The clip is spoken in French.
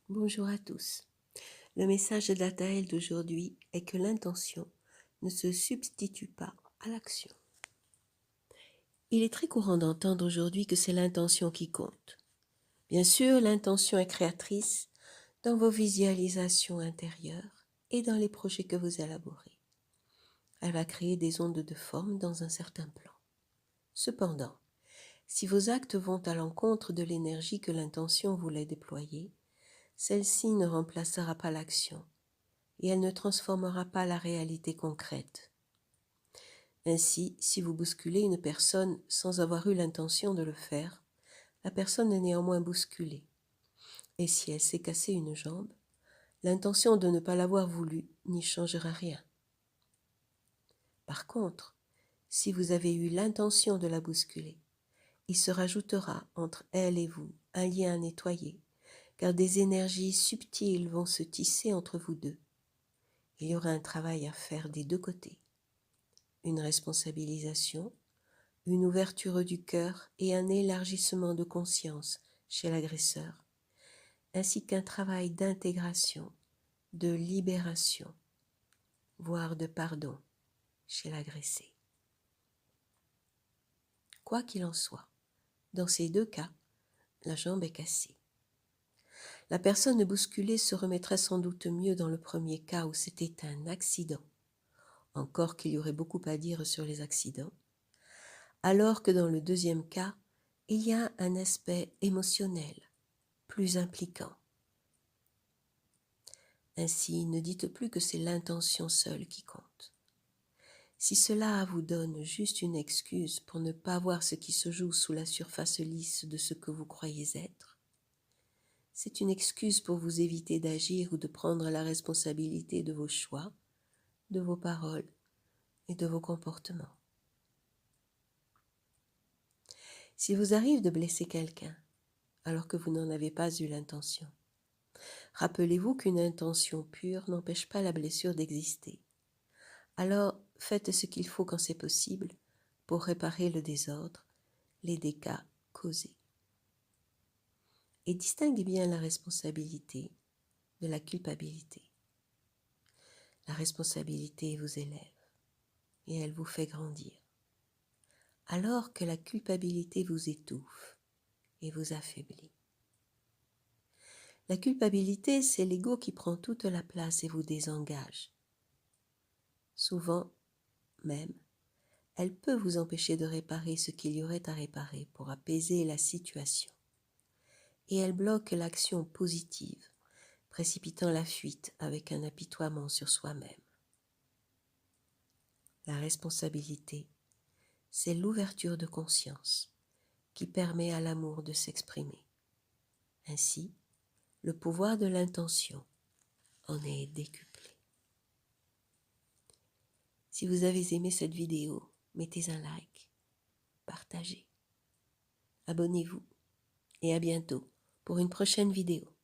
Bonjour à tous. Le message d'Ataël d'aujourd'hui est que l'intention ne se substitue pas à l'action. Il est très courant d'entendre aujourd'hui que c'est l'intention qui compte. Bien sûr, l'intention est créatrice dans vos visualisations intérieures et dans les projets que vous élaborez. Elle va créer des ondes de forme dans un certain plan. Cependant, si vos actes vont à l'encontre de l'énergie que l'intention voulait déployer, celle-ci ne remplacera pas l'action et elle ne transformera pas la réalité concrète. Ainsi, si vous bousculez une personne sans avoir eu l'intention de le faire, la personne est néanmoins bousculée. Et si elle s'est cassée une jambe, l'intention de ne pas l'avoir voulu n'y changera rien. Par contre, si vous avez eu l'intention de la bousculer, il se rajoutera entre elle et vous un lien à nettoyer, car des énergies subtiles vont se tisser entre vous deux. Il y aura un travail à faire des deux côtés. Une responsabilisation, une ouverture du cœur et un élargissement de conscience chez l'agresseur, ainsi qu'un travail d'intégration, de libération, voire de pardon chez l'agressé. Quoi qu'il en soit, dans ces deux cas, la jambe est cassée. La personne bousculée se remettrait sans doute mieux dans le premier cas où c'était un accident, encore qu'il y aurait beaucoup à dire sur les accidents, alors que dans le deuxième cas, il y a un aspect émotionnel, plus impliquant. Ainsi, ne dites plus que c'est l'intention seule qui compte. Si cela vous donne juste une excuse pour ne pas voir ce qui se joue sous la surface lisse de ce que vous croyez être, c'est une excuse pour vous éviter d'agir ou de prendre la responsabilité de vos choix, de vos paroles et de vos comportements. S'il vous arrive de blesser quelqu'un alors que vous n'en avez pas eu l'intention, rappelez-vous qu'une intention pure n'empêche pas la blessure d'exister. Alors, faites ce qu'il faut quand c'est possible pour réparer le désordre, les dégâts causés. Et distinguez bien la responsabilité de la culpabilité. La responsabilité vous élève et elle vous fait grandir, alors que la culpabilité vous étouffe et vous affaiblit. La culpabilité, c'est l'ego qui prend toute la place et vous désengage. Souvent, même, elle peut vous empêcher de réparer ce qu'il y aurait à réparer pour apaiser la situation. Et elle bloque l'action positive, précipitant la fuite avec un apitoiement sur soi-même. La responsabilité, c'est l'ouverture de conscience qui permet à l'amour de s'exprimer. Ainsi, le pouvoir de l'intention en est décuplé. Si vous avez aimé cette vidéo, mettez un like, partagez, abonnez-vous et à bientôt pour une prochaine vidéo.